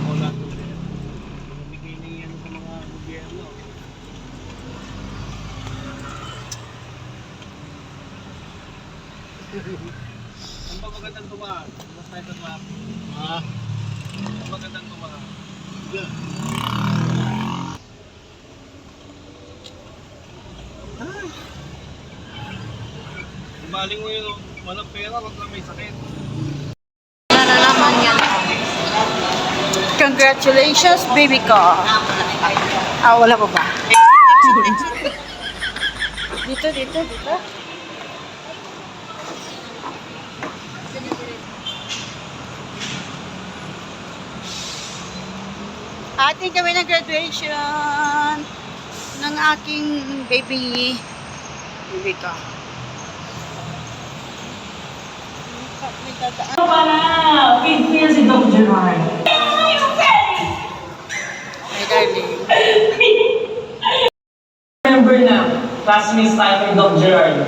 ako lang. Bumigay na yan sa mga gobyerno. Ang ba magandang tumaan? Mas tayo sa traffic. Ang magandang tumaan. Maling mo yun, walang pera, wag lang may sakit. Na naman yan. Congratulations, baby ko. Wala pa ba? Dito. Ating kami ng graduation ng aking baby ko. Para, feed niya si Doc Gerard. Ay, darling. Remember na, classmates tayo ni Doc Gerard.